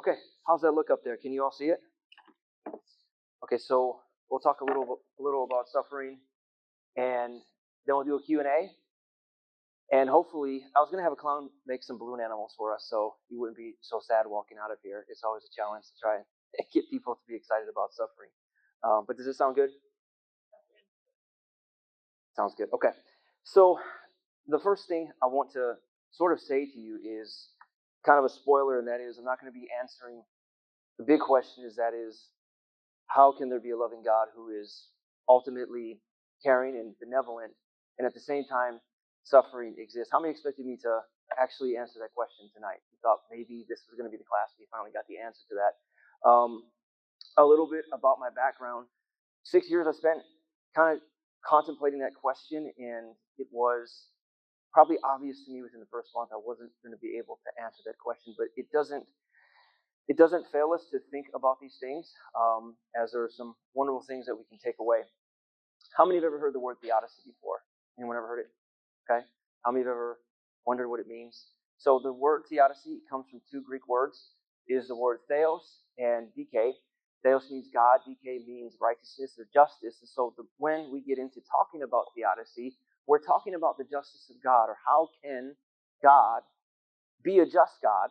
Okay, how's that look up there? Can you all see it? Okay, so we'll talk a little about suffering, and then we'll do a Q&A. And hopefully, I was going to have a clown make some balloon animals for us, so you wouldn't be so sad walking out of here. It's always a challenge to try and get people to be excited about suffering. But does this sound good? Sounds good. Okay. So the first thing I want to sort of say to you is kind of a spoiler, and that is I'm not going to be answering the big question is how can there be a loving God who is ultimately caring and benevolent, and at the same time suffering exists? How many expected me to actually answer that question tonight? You thought maybe this was going to be the class, and you finally got the answer to that. A little bit about my background. 6 years I spent kind of contemplating that question, and it was probably obvious to me within the first month I wasn't going to be able to answer that question, but it doesn't fail us to think about these things, as there are some wonderful things that we can take away. How many have ever heard the word theodicy before? Anyone ever heard it? Okay. How many have ever wondered what it means? So the word theodicy comes from two Greek words. It is the word theos and dike. Theos means God, dike means righteousness or justice. And so when we get into talking about theodicy, we're talking about the justice of God, or how can God be a just God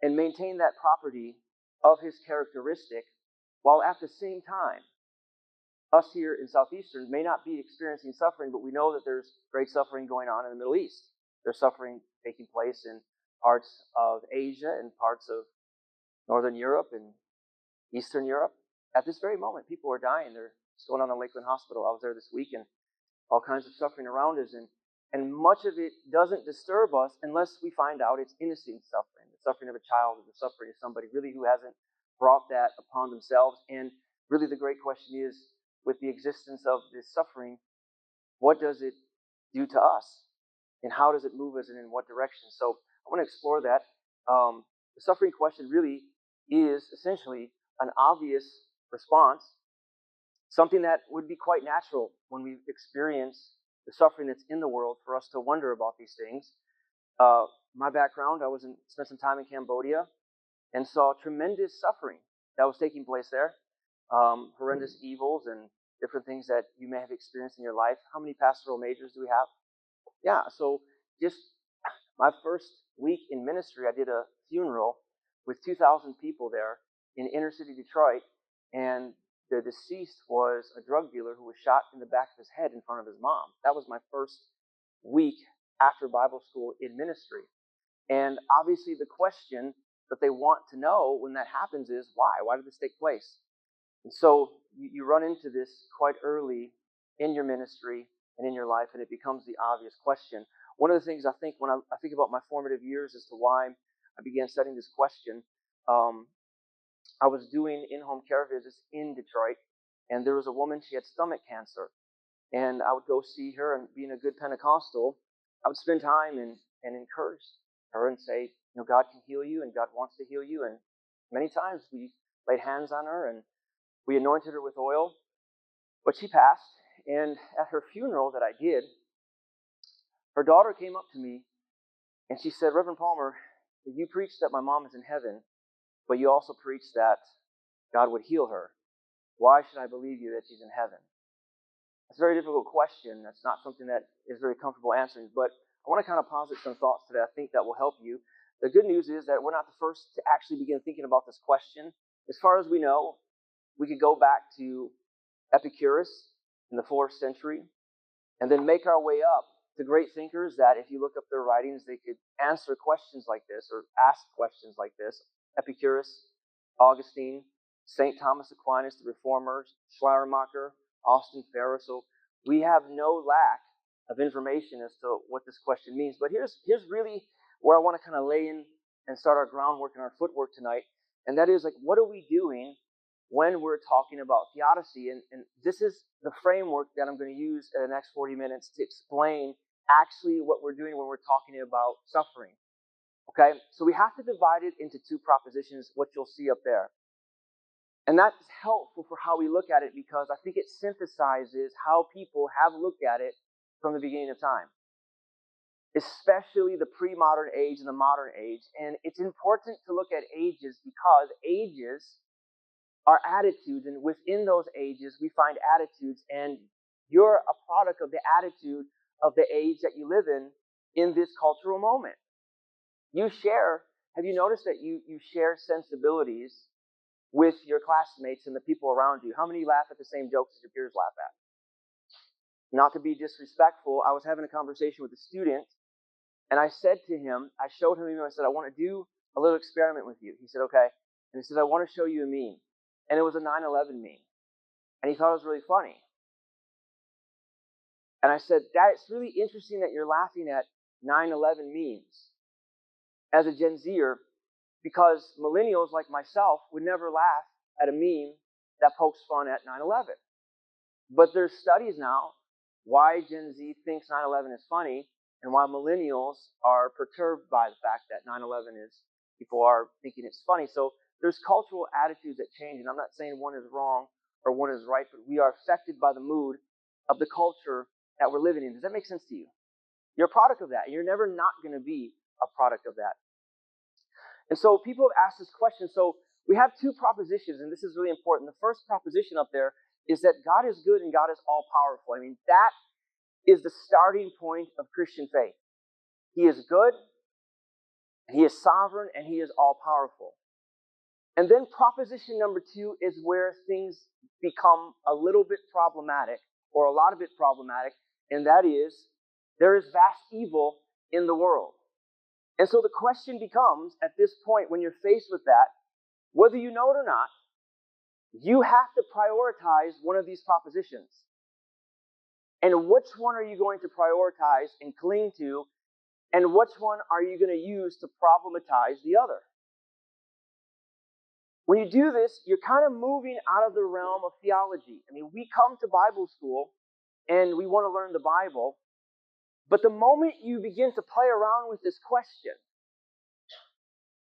and maintain that property of his characteristic, while at the same time, us here in Southeastern may not be experiencing suffering, but we know that there's great suffering going on in the Middle East. There's suffering taking place in parts of Asia and parts of Northern Europe and Eastern Europe. At this very moment, people are dying. They're going on in Lakeland Hospital. I was there this week, and all kinds of suffering around us. And much of it doesn't disturb us unless we find out it's innocent suffering, the suffering of a child, or the suffering of somebody really who hasn't brought that upon themselves. And really the great question is, with the existence of this suffering, what does it do to us? And how does it move us, and in what direction? So I want to explore that. The suffering question really is essentially an obvious response, something that would be quite natural when we experience the suffering that's in the world, for us to wonder about these things. My background, I spent some time in Cambodia and saw tremendous suffering that was taking place there. Horrendous evils and different things that you may have experienced in your life. How many pastoral majors do we have? Yeah, so just my first week in ministry, I did a funeral with 2,000 people there in inner city Detroit, and the deceased was a drug dealer who was shot in the back of his head in front of his mom. That was my first week after Bible school in ministry. And obviously the question that they want to know when that happens is, why? Why did this take place? And so you run into this quite early in your ministry and in your life, and it becomes the obvious question. One of the things I think when I think about my formative years as to why I began studying this question, I was doing in-home care visits in Detroit, and there was a woman, she had stomach cancer. And I would go see her, and being a good Pentecostal, I would spend time and encourage her and say, God can heal you, and God wants to heal you. And many times we laid hands on her, and we anointed her with oil, but she passed. And at her funeral that I did, her daughter came up to me, and she said, Reverend Palmer, you preached that my mom is in heaven, but you also preached that God would heal her. Why should I believe you that she's in heaven? It's a very difficult question. That's not something that is very comfortable answering, but I want to kind of posit some thoughts today I think that will help you. The good news is that we're not the first to actually begin thinking about this question. As far as we know, we could go back to Epicurus in the 4th century and then make our way up to great thinkers that, if you look up their writings, they could answer questions like this or ask questions like this. Epicurus, Augustine, St. Thomas Aquinas, the Reformers, Schleiermacher, Austin Farrer. So we have no lack of information as to what this question means. But here's really where I want to kind of lay in and start our groundwork and our footwork tonight. And that is, what are we doing when we're talking about theodicy? And this is the framework that I'm going to use in the next 40 minutes to explain actually what we're doing when we're talking about suffering. Okay, so we have to divide it into two propositions, what you'll see up there. And that's helpful for how we look at it, because I think it synthesizes how people have looked at it from the beginning of time. especially the pre-modern age and the modern age. And it's important to look at ages because ages are attitudes, and within those ages we find attitudes, and you're a product of the attitude of the age that you live in this cultural moment. Have you noticed that you share sensibilities with your classmates and the people around you? How many laugh at the same jokes as your peers laugh at? Not to be disrespectful, I was having a conversation with a student, and I showed him, I said, I want to do a little experiment with you. He said, okay. And he said, I want to show you a meme. And it was a 9/11 meme. And he thought it was really funny. And I said, it's really interesting that you're laughing at 9/11 memes as a Gen Zer, because millennials like myself would never laugh at a meme that pokes fun at 9/11. But there's studies now why Gen Z thinks 9/11 is funny and why millennials are perturbed by the fact that 9/11 people are thinking it's funny. So there's cultural attitudes that change, and I'm not saying one is wrong or one is right, but we are affected by the mood of the culture that we're living in. Does that make sense to you? You're a product of that. You're never not going to be a product of that. And so people have asked this question. So we have two propositions, and this is really important. The first proposition up there is that God is good and God is all-powerful. I mean, that is the starting point of Christian faith. He is good, He is sovereign, and He is all-powerful. And then proposition number two is where things become a little bit problematic, or a lot of it problematic, and that is, there is vast evil in the world. And so the question becomes, at this point, when you're faced with that, whether you know it or not, you have to prioritize one of these propositions. And which one are you going to prioritize and cling to, and which one are you going to use to problematize the other? When you do this, you're kind of moving out of the realm of theology. I mean, we come to Bible school and we want to learn the Bible, but the moment you begin to play around with this question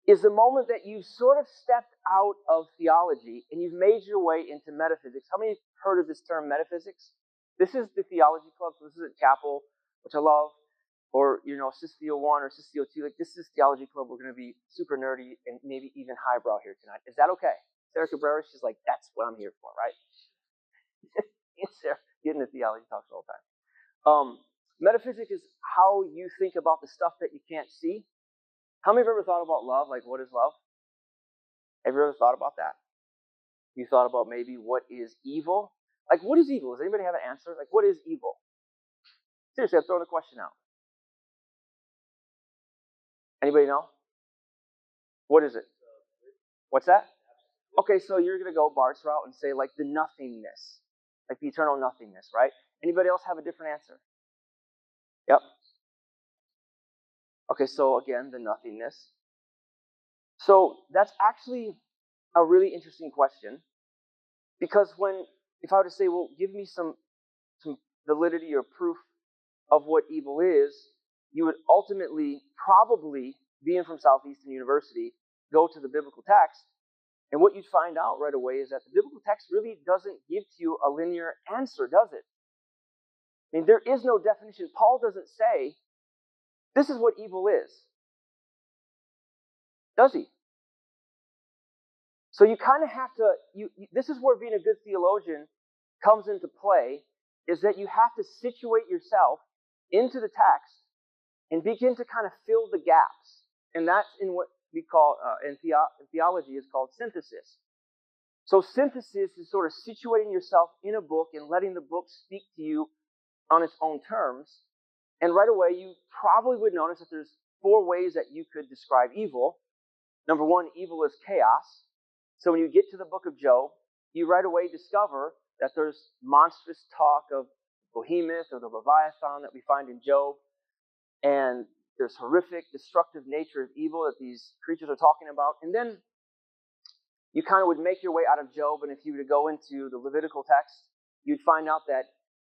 is the moment that you've sort of stepped out of theology and you've made your way into metaphysics. How many have heard of this term, metaphysics? This is the Theology Club, so this is at Chapel, which I love, or, Systheo 1 or Systheo 2. Like, this is Theology Club. We're going to be super nerdy and maybe even highbrow here tonight. Is that okay? Sarah Cabrera, she's like, that's what I'm here for, right? Sarah getting the theology talks all the time. Metaphysics is how you think about the stuff that you can't see. How many have ever thought about love? Like, what is love? Have you ever thought about that? You thought about maybe what is evil? Like, what is evil? Does anybody have an answer? Like, what is evil? Seriously, I'm throwing the question out. Anybody know? What is it? What's that? Okay, so you're going to go Bart's route and say, like, the nothingness. Like the eternal nothingness, right? Anybody else have a different answer? Yep. Okay, so again, the nothingness. So that's actually a really interesting question, because if I were to say, well, give me some validity or proof of what evil is, you would ultimately, probably, being from Southeastern University, go to the biblical text, and what you'd find out right away is that the biblical text really doesn't give to you a linear answer, does it? I mean, there is no definition. Paul doesn't say, this is what evil is. Does he? So you kind of have to, this is where being a good theologian comes into play, is that you have to situate yourself into the text and begin to kind of fill the gaps. And that's in what we call, in theology, is called synthesis. So synthesis is sort of situating yourself in a book and letting the book speak to you on its own terms. And right away, you probably would notice that there's 4 ways that you could describe evil. Number 1, evil is chaos. So when you get to the book of Job, you right away discover that there's monstrous talk of Behemoth or the Leviathan that we find in Job. And there's horrific, destructive nature of evil that these creatures are talking about. And then you kind of would make your way out of Job, and if you were to go into the Levitical text, you'd find out that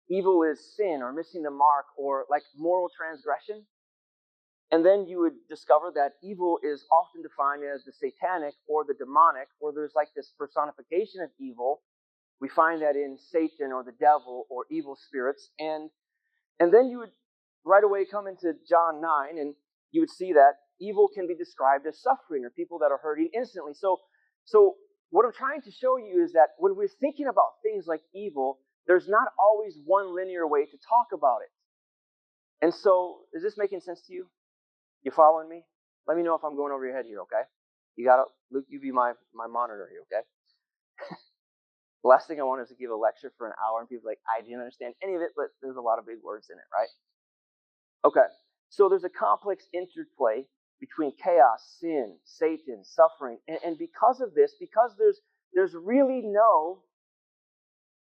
evil is sin or missing the mark or like moral transgression. And then you would discover that evil is often defined as the satanic or the demonic, or there's like this personification of evil. We find that in Satan or the devil or evil spirits. And then you would right away come into John 9, and you would see that evil can be described as suffering or people that are hurting instantly. So what I'm trying to show you is that when we're thinking about things like evil, there's not always one linear way to talk about it. And so, is this making sense to you? You following me? Let me know if I'm going over your head here, okay? Luke, you be my monitor here, okay? The last thing I want is to give a lecture for an hour and people are like, I didn't understand any of it, but there's a lot of big words in it, right? Okay, so there's a complex interplay between chaos, sin, Satan, suffering, and because of this, because there's really no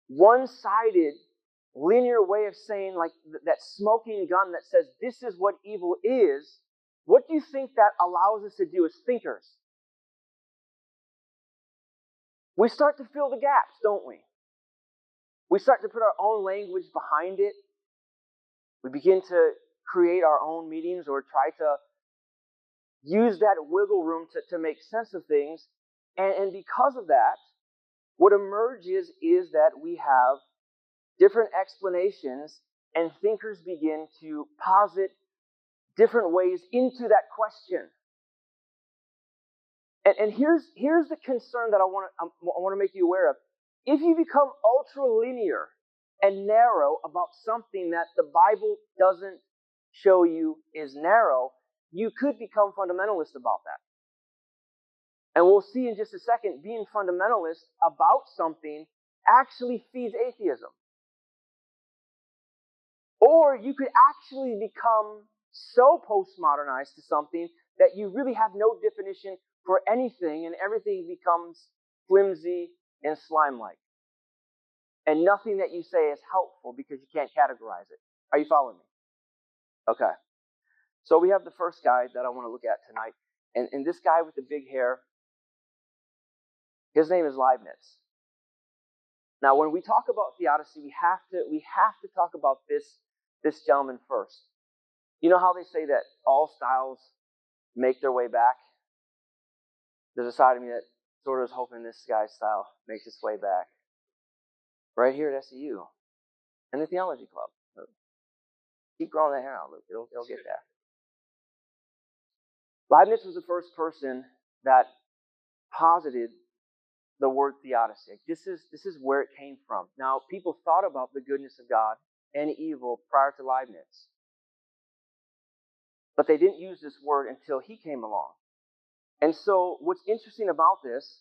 one-sided linear way of saying, like that smoking gun that says this is what evil is, what do you think that allows us to do as thinkers? We start to fill the gaps, don't we? We start to put our own language behind it. We begin to create our own meanings or try to use that wiggle room to make sense of things. And because of that, what emerges is that we have different explanations, and thinkers begin to posit different ways into that question. And here's the concern that I want to make you aware of. If you become ultra linear and narrow about something that the Bible doesn't show you is narrow, you could become fundamentalist about that. And we'll see in just a second, being fundamentalist about something actually feeds atheism. Or you could actually become so postmodernized to something that you really have no definition for anything, and everything becomes flimsy and slime-like. And nothing that you say is helpful because you can't categorize it. Are you following me? Okay. So we have the first guy that I want to look at tonight. And this guy with the big hair, his name is Leibniz. Now, when we talk about theodicy, we have to talk about this gentleman first. You know how they say that all styles make their way back? There's a side of me that sort of is hoping this guy's style makes its way back. Right here at SEU. And the Theology Club. Keep growing that hair out, Luke. It'll get there. Leibniz was the first person that posited the word theodicy. This is where it came from. Now, people thought about the goodness of God and evil prior to Leibniz. But they didn't use this word until he came along. And so what's interesting about this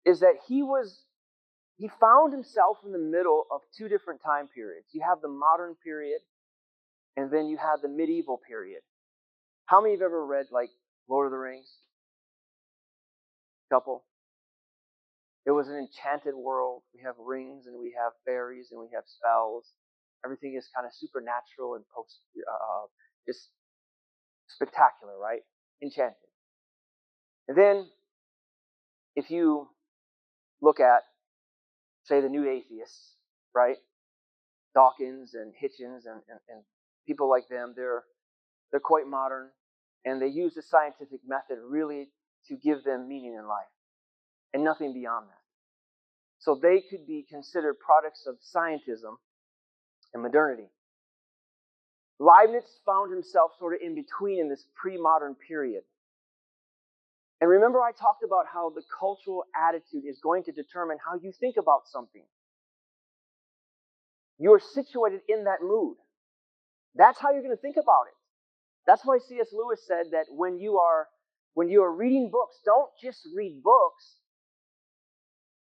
is that he found himself in the middle of two different time periods. You have the modern period, and then you have the medieval period. How many of you have ever read, like, Lord of the Rings? Couple? It was an enchanted world. We have rings, and we have fairies, and we have spells. Everything is kind of supernatural and just spectacular, right? Enchanted. And then, if you look at, say, the new atheists, right? Dawkins and Hitchens and people like them, they're quite modern, and they use the scientific method really to give them meaning in life, and nothing beyond that. So they could be considered products of scientism and modernity. Leibniz found himself sort of in between in this pre-modern period. And remember, I talked about how the cultural attitude is going to determine how you think about something. You're situated in that mood. That's how you're going to think about it. That's why C.S. Lewis said that when you are reading books, don't just read books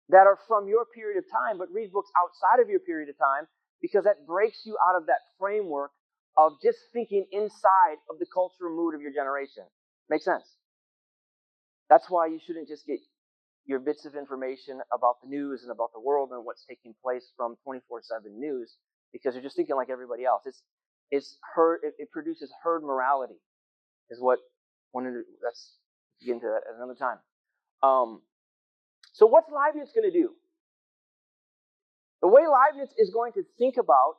that are from your period of time, but read books outside of your period of time, because that breaks you out of that framework of just thinking inside of the cultural mood of your generation. Make sense? That's why you shouldn't just get your bits of information about the news and about the world and what's taking place from 24/7 news, because you're just thinking like everybody else. It produces herd morality, is what let's get into that at another time. So what's Leibniz going to do? The way Leibniz is going to think about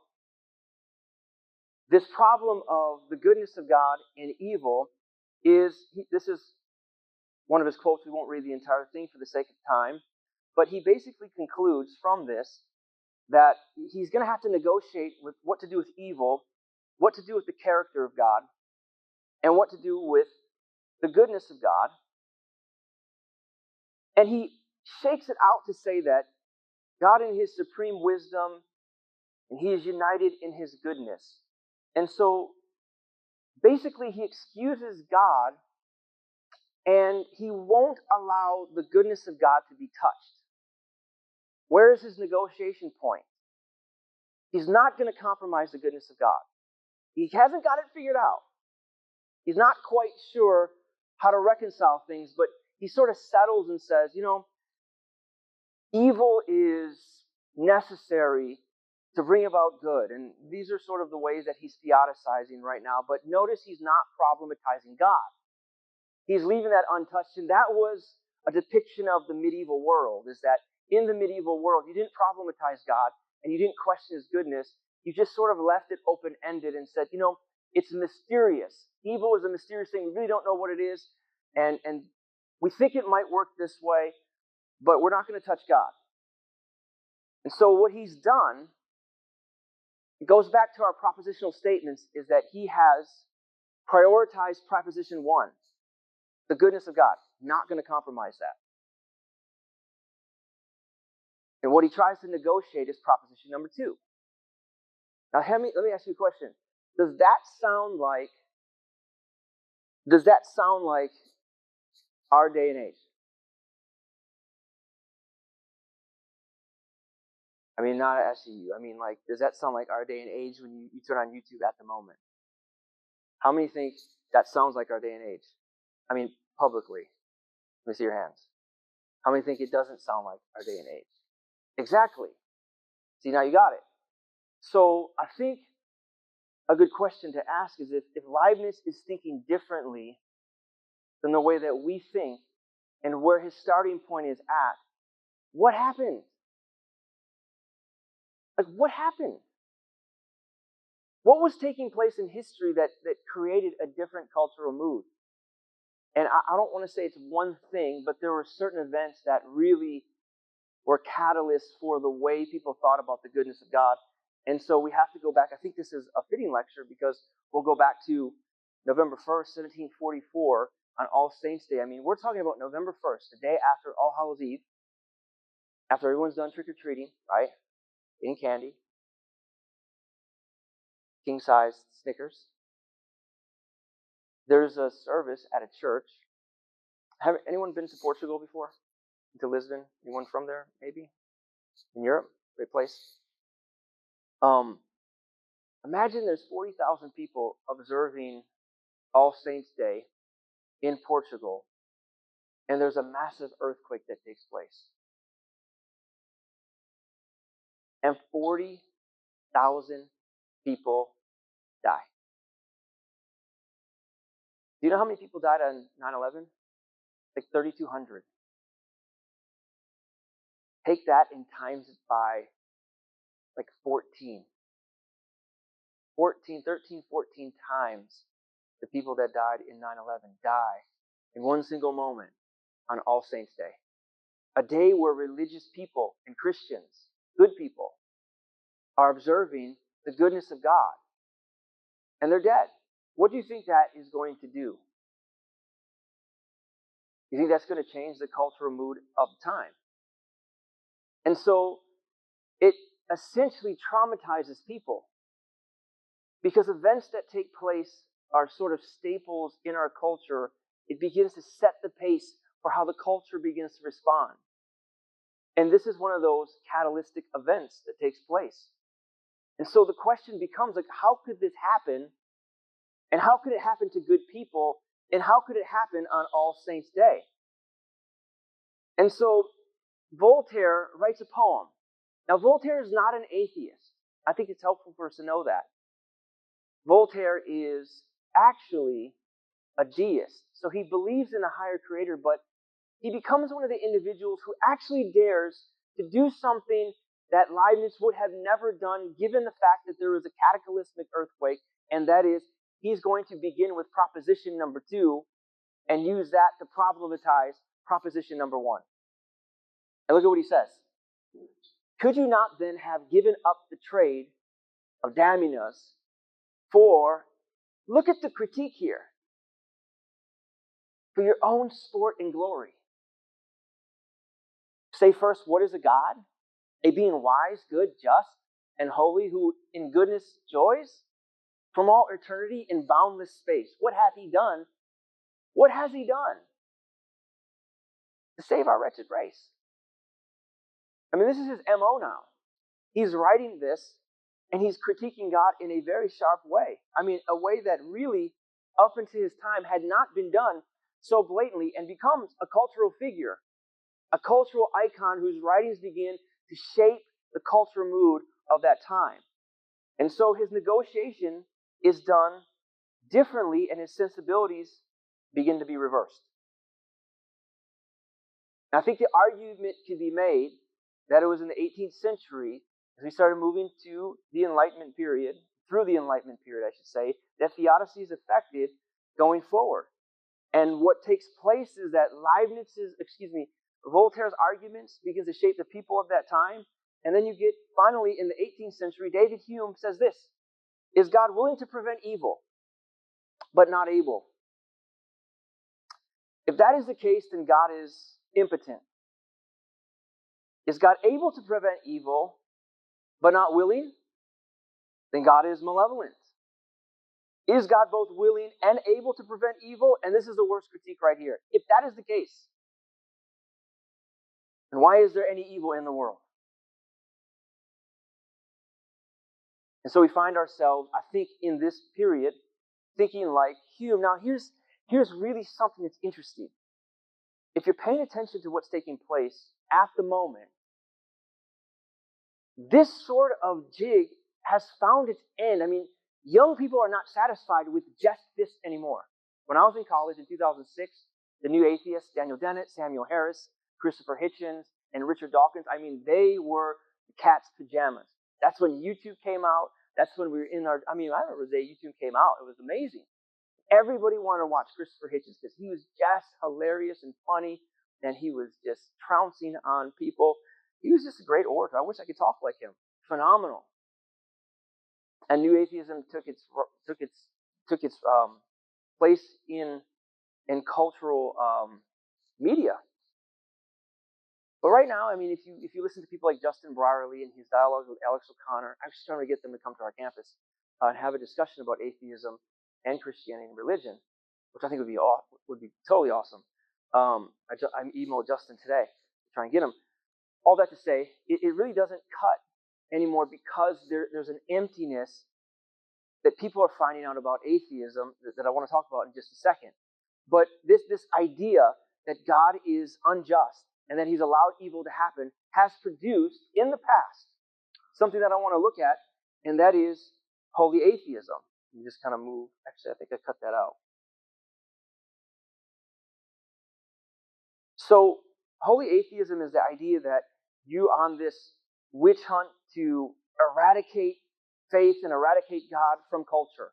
this problem of the goodness of God and evil this is one of his quotes. We won't read the entire thing for the sake of time, but he basically concludes from this that he's going to have to negotiate with what to do with evil what to do with the character of God, and what to do with the goodness of God. And he shakes it out to say that God in his supreme wisdom, and he is united in his goodness. And so basically he excuses God, and he won't allow the goodness of God to be touched. Where is his negotiation point? He's not going to compromise the goodness of God. He hasn't got it figured out. He's not quite sure how to reconcile things, but he sort of settles and says, evil is necessary to bring about good. And these are sort of the ways that he's theodicizing right now. But notice he's not problematizing God. He's leaving that untouched. And that was a depiction of the medieval world, is that in the medieval world, you didn't problematize God and you didn't question his goodness. You just sort of left it open-ended and said, it's mysterious. Evil is a mysterious thing. We really don't know what it is. And we think it might work this way, but we're not going to touch God. And so what he's done, it goes back to our propositional statements, is that he has prioritized proposition 1, the goodness of God. Not going to compromise that. And what he tries to negotiate is proposition number 2. Now, let me ask you a question. Does that sound like our day and age? I mean, not asking you. I mean, does that sound like our day and age when you turn on YouTube at the moment? How many think that sounds like our day and age? I mean, publicly. Let me see your hands. How many think it doesn't sound like our day and age? Exactly. See, now you got it. So I think a good question to ask is if Leibniz is thinking differently than the way that we think and where his starting point is at, what happened? What happened? What was taking place in history that created a different cultural mood? And I don't want to say it's one thing, but there were certain events that really were catalysts for the way people thought about the goodness of God. And so we have to go back. I think this is a fitting lecture because we'll go back to November 1st, 1744 on All Saints' Day. I mean, we're talking about November 1st, the day after All Hallows' Eve, after everyone's done trick-or-treating, right? Eating candy, king-sized Snickers. There's a service at a church. Have anyone been to Portugal before? To Lisbon? Anyone from there, maybe? In Europe? Great place. Imagine there's 40,000 people observing All Saints' Day in Portugal, and there's a massive earthquake that takes place. And 40,000 people die. Do you know how many people died on 9/11? Like 3,200. Take that and times it by 14. 13, 14 times the people that died in 9/11 die in one single moment on All Saints' Day. A day where religious people and Christians, good people, are observing the goodness of God. And they're dead. What do you think that is going to do? You think that's going to change the cultural mood of the time? And so it essentially traumatizes people because events that take place are sort of staples in our culture. It begins to set the pace for how the culture begins to respond. And this is one of those catalytic events that takes place. And so the question becomes, how could this happen? And how could it happen to good people? And how could it happen on All Saints' Day? And so Voltaire writes a poem. Now, Voltaire is not an atheist. I think it's helpful for us to know that. Voltaire is actually a deist. So he believes in a higher creator, but he becomes one of the individuals who actually dares to do something that Leibniz would have never done given the fact that there was a cataclysmic earthquake, and that is, he's going to begin with proposition number 2 and use that to problematize proposition number 1. And look at what he says. Could you not then have given up the trade of damning us for, look at the critique here, for your own sport and glory. Say first, what is a God? A being wise, good, just, and holy, who in goodness joys from all eternity in boundless space. What hath he done? What has he done to save our wretched race? I mean, this is his MO now. He's writing this, and he's critiquing God in a very sharp way. I mean, a way that really, up until his time, had not been done so blatantly, and becomes a cultural figure, a cultural icon whose writings begin to shape the cultural mood of that time. And so his negotiation is done differently, and his sensibilities begin to be reversed. And I think the argument could be made that it was in the 18th century, as we started moving to the Enlightenment period, through the Enlightenment period, I should say, that theodicy is affected going forward. And what takes place is that Voltaire's arguments begin to shape the people of that time. And then you get, finally, in the 18th century, David Hume says this: is God willing to prevent evil, but not able? If that is the case, then God is impotent. Is God able to prevent evil, but not willing? Then God is malevolent. Is God both willing and able to prevent evil? And this is the worst critique right here. If that is the case, then why is there any evil in the world? And so we find ourselves, I think, in this period, thinking like Hume. Now, here's really something that's interesting. If you're paying attention to what's taking place at the moment, this sort of jig has found its end. I mean, young people are not satisfied with just this anymore. When I was in college in 2006, the new atheists, Daniel Dennett, Samuel Harris, Christopher Hitchens, and Richard Dawkins, I mean, they were the cat's pajamas. That's when YouTube came out. That's when we were in our, I remember the day YouTube came out. It was amazing. Everybody wanted to watch Christopher Hitchens because he was just hilarious and funny, and he was just trouncing on people. He was just a great orator. I wish I could talk like him. Phenomenal. And New Atheism took its place in cultural media. But right now, I mean, if you listen to people like Justin Brierley and his dialogues with Alex O'Connor, I'm just trying to get them to come to our campus and have a discussion about atheism and Christianity and religion, which I think would be totally awesome. I emailed Justin today to try and get him. All that to say, it really doesn't cut anymore, because there's an emptiness that people are finding out about atheism that I want to talk about in just a second. But this idea that God is unjust and that he's allowed evil to happen has produced in the past something that I want to look at, and that is holy atheism. You just kind of move. Actually, I think I cut that out. So holy atheism is the idea that you, on this witch hunt to eradicate faith and eradicate God from culture,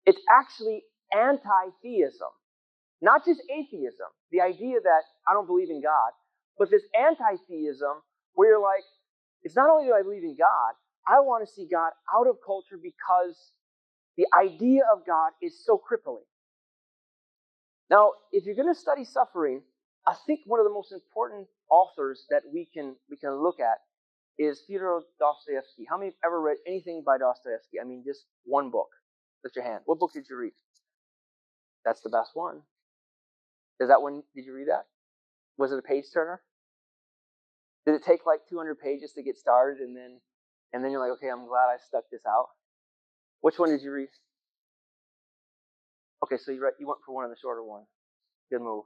it's actually anti-theism. Not just atheism, the idea that I don't believe in God, but this anti-theism where you're like, it's not only do I believe in God, I want to see God out of culture because the idea of God is so crippling. Now, if you're going to study suffering, I think one of the most important authors that we can look at is Fyodor Dostoevsky. How many have ever read anything by Dostoevsky? I mean, just one book. Lift your hand. What book did you read? That's the best one. Is that one? Did you read that? Was it a page turner? Did it take like 200 pages to get started, and then you're like, okay, I'm glad I stuck this out? Which one did you read? Okay, so you went for one of the shorter ones. Good move.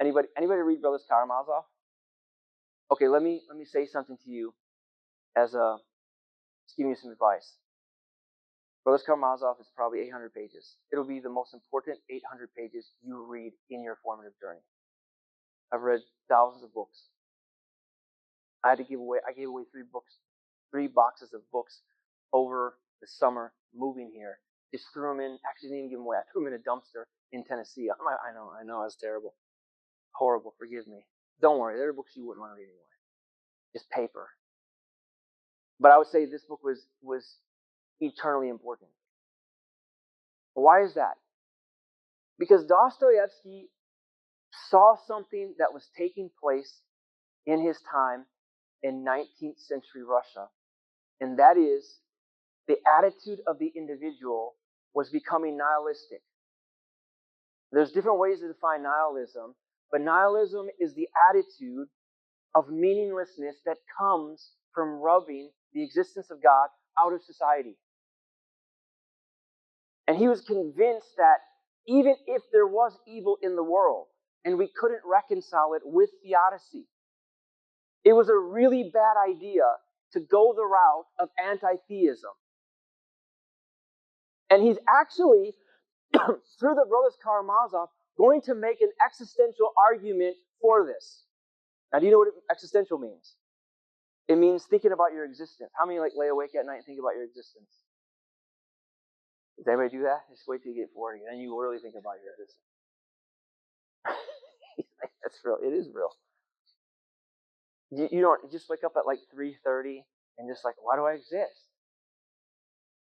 Anybody read Brothers Karamazov? Okay, let me say something to you just giving you some advice. Brothers Karamazov is probably 800 pages. It'll be the most important 800 pages you read in your formative journey. I've read thousands of books. I gave away 3 boxes of books over the summer moving here. Just threw them in. Actually, didn't even give them away. I threw them in a dumpster in Tennessee. I know, it was terrible. Horrible, forgive me. Don't worry, there are books you wouldn't want to read anyway. Just paper. But I would say this book was eternally important. Why is that? Because Dostoevsky saw something that was taking place in his time in 19th century Russia, and that is the attitude of the individual was becoming nihilistic. There's different ways to define nihilism, but nihilism is the attitude of meaninglessness that comes from rubbing the existence of God out of society. And he was convinced that even if there was evil in the world and we couldn't reconcile it with theodicy, it was a really bad idea to go the route of anti-theism. And he's actually, through the brothers Karamazov, going to make an existential argument for this. Now, do you know what existential means? It means thinking about your existence. How many lay awake at night and think about your existence? Does everybody do that? Just wait till you get 40, and then you will really think about your existence. That's real. It is real. You don't just wake up at 3:30 and just why do I exist?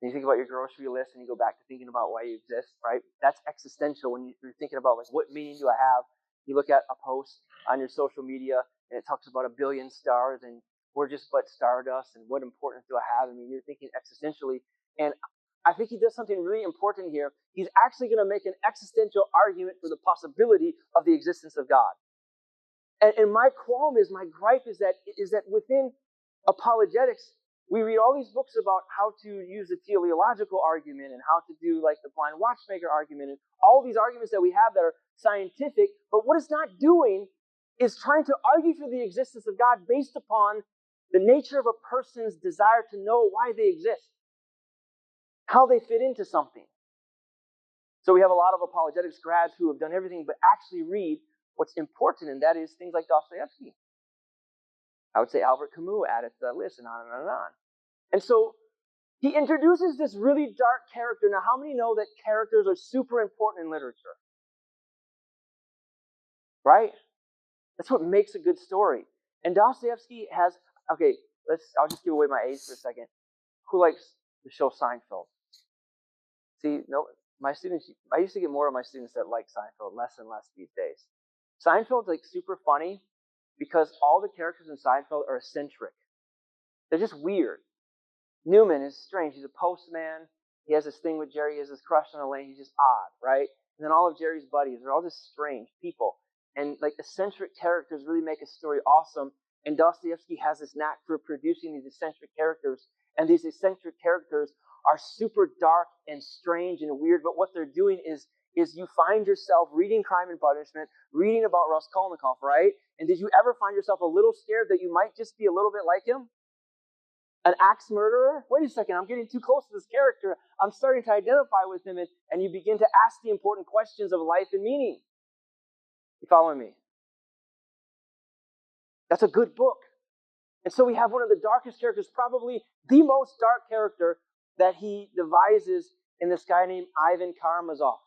And you think about your grocery list and you go back to thinking about why you exist, right? That's existential when you're thinking about what meaning do I have? You look at a post on your social media and it talks about 1 billion stars and we're just but stardust and what importance do I have? I mean, you're thinking existentially. And I think he does something really important here. He's actually going to make an existential argument for the possibility of the existence of God. And my gripe is that within apologetics, we read all these books about how to use the teleological argument and how to do the blind watchmaker argument and all these arguments that we have that are scientific. But what it's not doing is trying to argue for the existence of God based upon the nature of a person's desire to know why they exist, how they fit into something. So we have a lot of apologetics grads who have done everything but actually read what's important, and that is things like Dostoevsky. I would say Albert Camus added to that list, and on and on and on. And so he introduces this really dark character. Now, how many know that characters are super important in literature? Right? That's what makes a good story. And Dostoevsky has, I'll just give away my age for a second. Who likes the show Seinfeld? See, no, I used to get more of my students that like Seinfeld, less and less these days. Seinfeld's super funny because all the characters in Seinfeld are eccentric. They're just weird. Newman is strange. He's a postman. He has this thing with Jerry. He has this crush on Elaine. He's just odd, right? And then all of Jerry's buddies are all just strange people. And eccentric characters really make a story awesome. And Dostoevsky has this knack for producing these eccentric characters. And these eccentric characters are super dark and strange and weird. But what they're doing is you find yourself reading Crime and Punishment, reading about Raskolnikov, right? And did you ever find yourself a little scared that you might just be a little bit like him? An axe murderer? Wait a second, I'm getting too close to this character. I'm starting to identify with him, and you begin to ask the important questions of life and meaning. You following me? That's a good book. And so we have one of the darkest characters, probably the most dark character that he devises in this guy named Ivan Karamazov.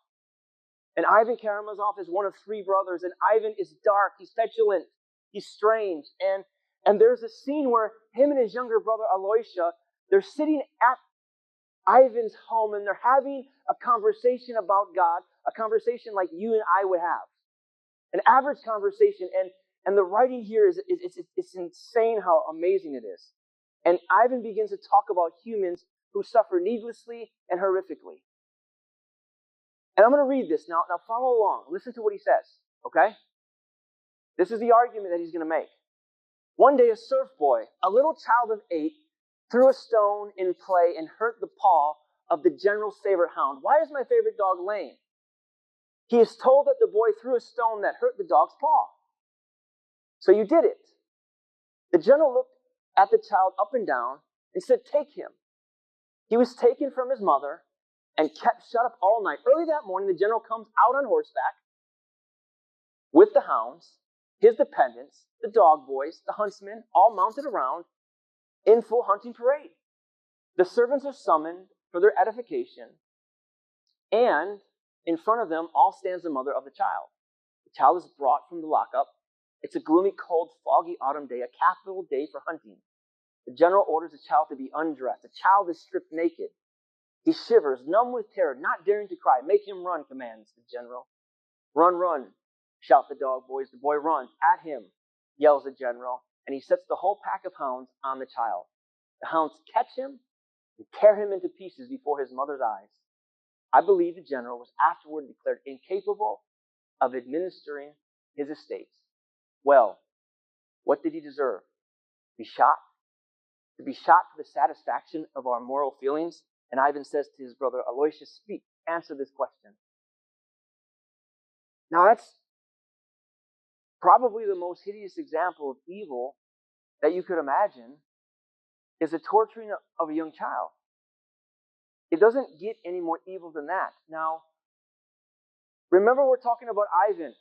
And Ivan Karamazov is one of 3 brothers, and Ivan is dark, he's petulant, he's strange. And there's a scene where him and his younger brother Aloysia, they're sitting at Ivan's home and they're having a conversation about God, a conversation like you and I would have. An average conversation. And the writing here it's insane how amazing it is. And Ivan begins to talk about humans who suffer needlessly and horrifically. And I'm going to read this now. Now follow along. Listen to what he says, okay? This is the argument that he's going to make. One day a serf boy, a little child of 8, threw a stone in play and hurt the paw of the general's favorite hound. Why is my favorite dog lame? He is told that the boy threw a stone that hurt the dog's paw. So you did it. The general looked at the child up and down and said, "Take him." He was taken from his mother and kept shut up all night. Early that morning, the general comes out on horseback with the hounds, his dependents, the dog boys, the huntsmen, all mounted around in full hunting parade. The servants are summoned for their edification, and in front of them all stands the mother of the child. The child is brought from the lockup. It's a gloomy, cold, foggy autumn day, a capital day for hunting. The general orders the child to be undressed. The child is stripped naked. He shivers, numb with terror, not daring to cry. Make him run, commands the general. Run, run, shout the dog boys. The boy runs. At him, yells the general, and he sets the whole pack of hounds on the child. The hounds catch him and tear him into pieces before his mother's eyes. I believe the general was afterward declared incapable of administering his estates. Well, what did he deserve? To be shot? To be shot for the satisfaction of our moral feelings? And Ivan says to his brother, Aloysius, speak, answer this question. Now that's probably the most hideous example of evil that you could imagine, is the torturing of a young child. It doesn't get any more evil than that. Now, remember we're talking about Ivan.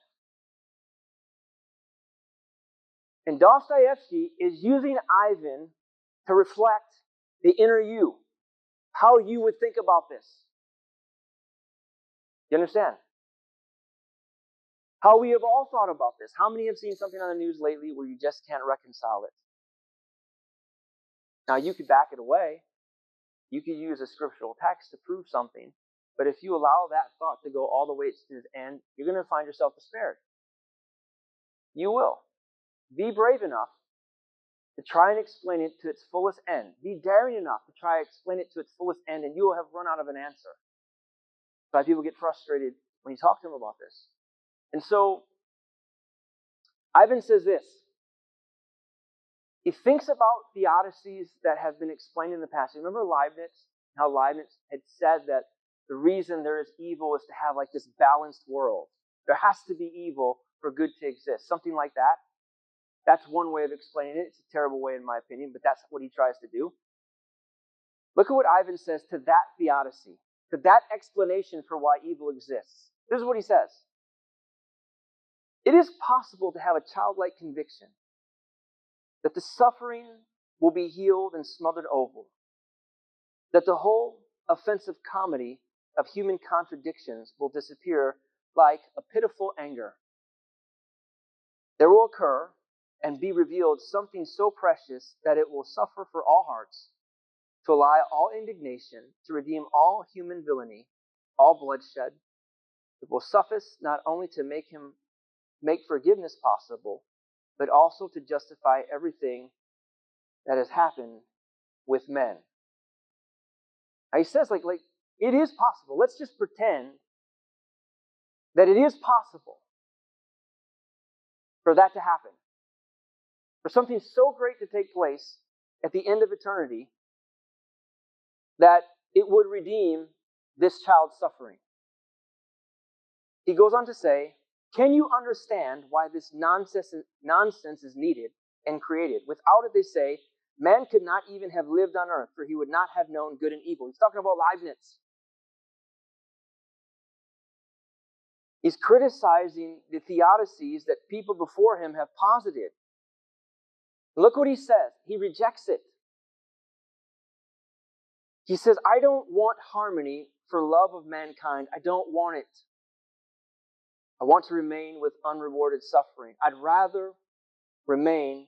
And Dostoevsky is using Ivan to reflect the inner you, how you would think about this. You understand? How we have all thought about this. How many have seen something on the news lately where you just can't reconcile it? Now, you could back it away. You could use a scriptural text to prove something. But if you allow that thought to go all the way to its end, you're going to find yourself despaired. You will. Be brave enough to try and explain it to its fullest end. Be daring enough to try and explain it to its fullest end, and you will have run out of an answer. That's why people get frustrated when you talk to them about this. And so, Ivan says this. He thinks about theodicies that have been explained in the past. You remember Leibniz? How Leibniz had said that the reason there is evil is to have like this balanced world. There has to be evil for good to exist. Something like that. That's one way of explaining it. It's a terrible way in my opinion, but that's what he tries to do. Look at what Ivan says to that theodicy, to that explanation for why evil exists. This is what he says. It is possible to have a childlike conviction that the suffering will be healed and smothered over, that the whole offensive comedy of human contradictions will disappear like a pitiful anger. There will occur and be revealed something so precious that it will suffer for all hearts, to allay all indignation, to redeem all human villainy, all bloodshed. It will suffice not only to make forgiveness possible, but also to justify everything that has happened with men. Now he says, like it is possible. Let's just pretend that it is possible for that to happen. For something so great to take place at the end of eternity that it would redeem this child's suffering. He goes on to say, can you understand why this nonsense is needed and created? Without it, they say, man could not even have lived on earth, for he would not have known good and evil. He's talking about Leibniz. He's criticizing the theodicies that people before him have posited. Look what he says. He rejects it. He says, I don't want harmony for love of mankind. I don't want it. I want to remain with unrewarded suffering. I'd rather remain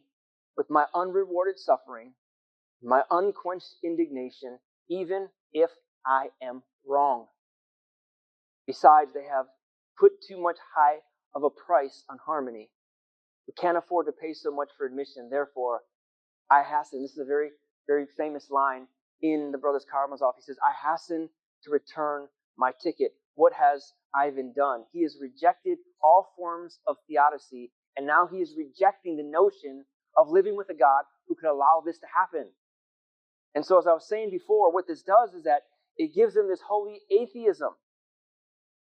with my unrewarded suffering, my unquenched indignation, even if I am wrong. Besides, they have put too much high of a price on harmony. We can't afford to pay so much for admission. Therefore, I hasten. This is a very, very famous line in the Brothers Karamazov. He says, I hasten to return my ticket. What has Ivan done? He has rejected all forms of theodicy, and now he is rejecting the notion of living with a God who could allow this to happen. And so, as I was saying before, what this does is that it gives him this holy atheism,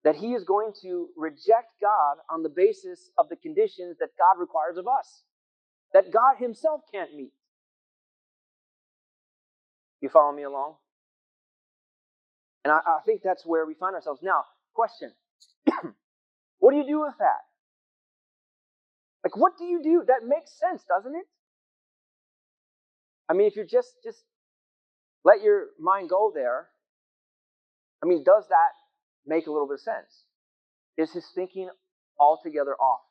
that he is going to reject God on the basis of the conditions that God requires of us, that God himself can't meet. You follow me along? And I think that's where we find ourselves. Now, question. What do you do with that? Like, what do you do? That makes sense, doesn't it? I mean, if you just let your mind go there, I mean, does that make a little bit of sense? Is his thinking altogether off?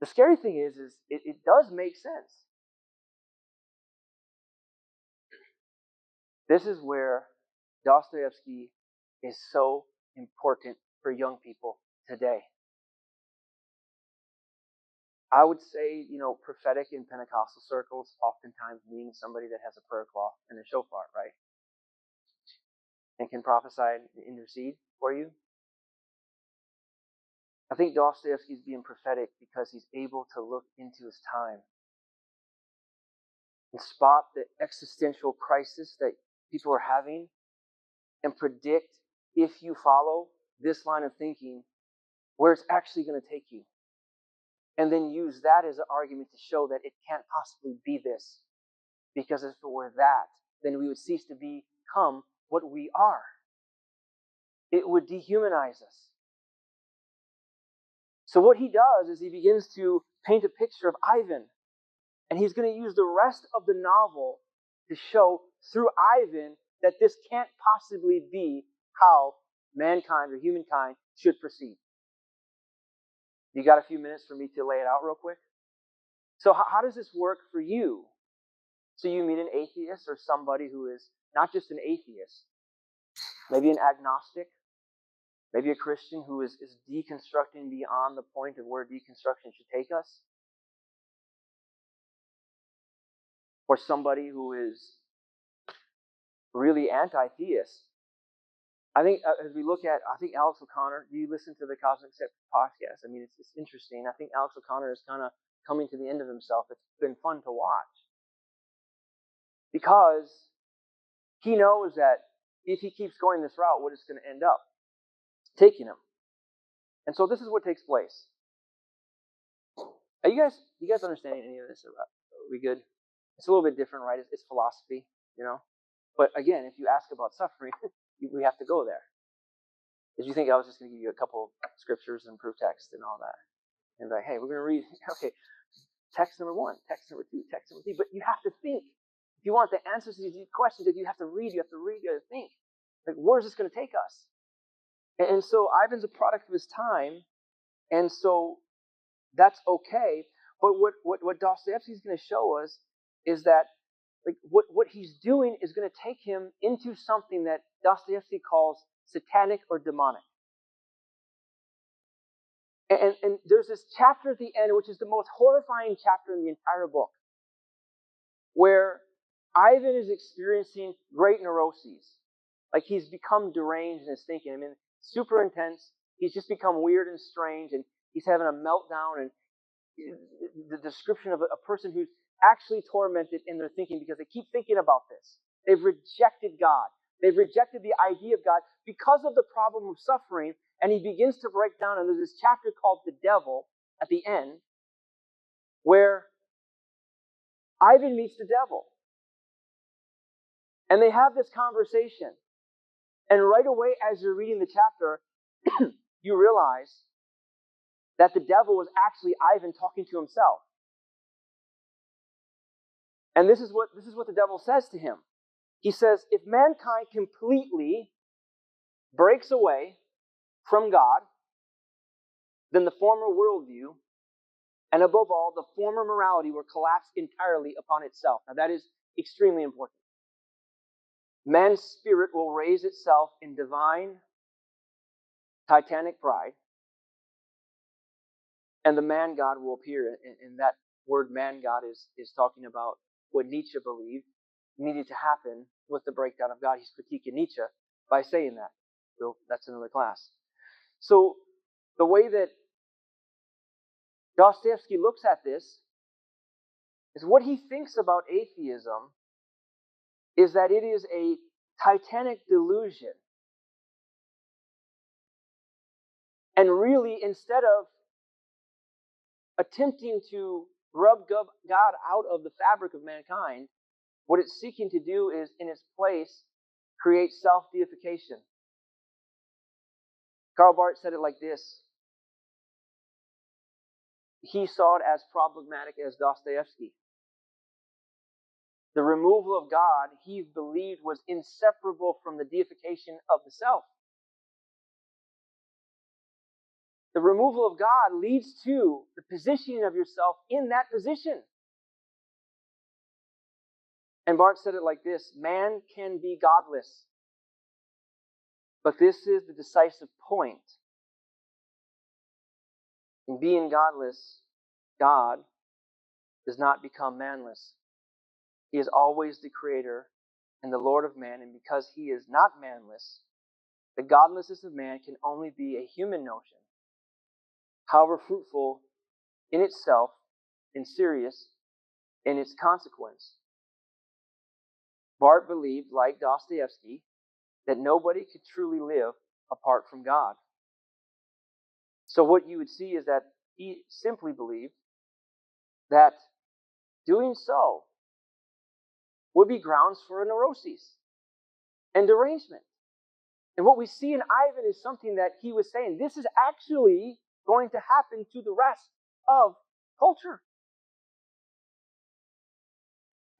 The scary thing is it does make sense. This is where Dostoevsky is so important for young people today. I would say, prophetic in Pentecostal circles oftentimes means somebody that has a prayer cloth and a shofar, right? And can prophesy and intercede for you. I think Dostoevsky is being prophetic because he's able to look into his time and spot the existential crisis that people are having and predict, if you follow this line of thinking, where it's actually going to take you. And then use that as an argument to show that it can't possibly be this. Because if it were that, then we would cease to become what we are. It would dehumanize us. So what he does is he begins to paint a picture of Ivan. And he's going to use the rest of the novel to show through Ivan that this can't possibly be how mankind or humankind should proceed. You got a few minutes for me to lay it out real quick? So how does this work for you? So you meet an atheist or somebody who is not just an atheist, maybe an agnostic, maybe a Christian who is deconstructing beyond the point of where deconstruction should take us. Or somebody who is really anti-theist. I think as we look at, Alex O'Connor, do you listen to the Cosmic Skeptic podcast? I mean, it's interesting. I think Alex O'Connor is kind of coming to the end of himself. It's been fun to watch. Because he knows that if he keeps going this route, what it's going to end up taking him. And so this is what takes place. Are you guys understanding any of this? Are we good? It's a little bit different, right? It's philosophy, But again, if you ask about suffering, we have to go there. Did you think I was just going to give you a couple scriptures and proof text and all that? And like, hey, we're going to read, okay, text number 1, text number 2, text number 3. But you have to think. If you want the answers to these questions, you have to read, you have to think. Like, where's this going to take us? And so Ivan's a product of his time, and so that's okay. But what Dostoevsky is going to show us is that what he's doing is going to take him into something that Dostoevsky calls satanic or demonic. And there's this chapter at the end, which is the most horrifying chapter in the entire book, where Ivan is experiencing great neuroses. Like he's become deranged in his thinking. I mean, super intense. He's just become weird and strange, and he's having a meltdown. And the description of a person who's actually tormented in their thinking because they keep thinking about this. They've rejected God. They've rejected the idea of God because of the problem of suffering, and he begins to break down, and there's this chapter called The Devil at the end, where Ivan meets the devil. And they have this conversation. And right away, as you're reading the chapter, you realize that the devil was actually Ivan talking to himself. And this is what the devil says to him. He says, if mankind completely breaks away from God, then the former worldview, and above all, the former morality will collapse entirely upon itself. Now that is extremely important. Man's spirit will raise itself in divine, titanic pride, and the man-God will appear. And that word man-God is talking about what Nietzsche believed needed to happen with the breakdown of God. He's critiquing Nietzsche by saying that. So that's another class. So the way that Dostoevsky looks at this is what he thinks about atheism is that it is a titanic delusion. And really, instead of attempting to rub God out of the fabric of mankind, what it's seeking to do is, in its place, create self-deification. Karl Barth said it like this. He saw it as problematic as Dostoevsky. The removal of God, he believed, was inseparable from the deification of the self. The removal of God leads to the positioning of yourself in that position. And Barth said it like this: man can be godless, but this is the decisive point. In being godless, God does not become manless. He is always the creator and the Lord of man, and because he is not manless, the godlessness of man can only be a human notion, however fruitful in itself and serious in its consequence. Barth believed, like Dostoevsky, that nobody could truly live apart from God. So what you would see is that he simply believed that doing so would be grounds for a neuroses and derangement. And what we see in Ivan is something that he was saying, this is actually going to happen to the rest of culture.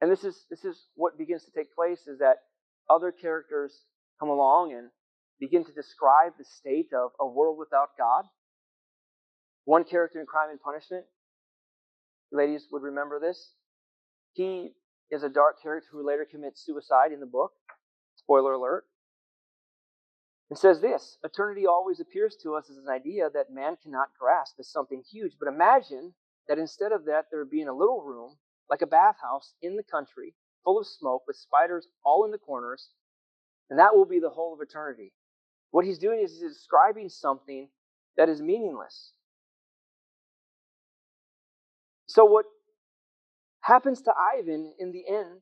And this is what begins to take place, is that other characters come along and begin to describe the state of a world without God. One character in Crime and Punishment, ladies would remember this. He is a dark character who later commits suicide in the book. Spoiler alert. It says this: eternity always appears to us as an idea that man cannot grasp as something huge. But imagine that instead of that, there would be in a little room, like a bathhouse in the country, full of smoke, with spiders all in the corners, and that will be the whole of eternity. What he's doing is he's describing something that is meaningless. So what happens to Ivan in the end,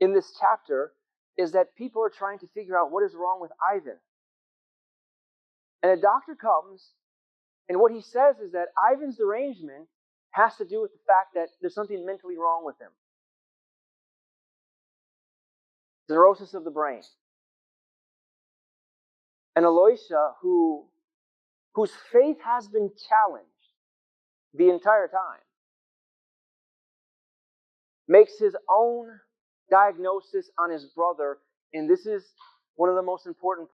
in this chapter, is that people are trying to figure out what is wrong with Ivan. And a doctor comes, and what he says is that Ivan's derangement has to do with the fact that there's something mentally wrong with him. Neurosis of the brain. And Aloysia, whose faith has been challenged the entire time, makes his own diagnosis on his brother, and this is one of the most important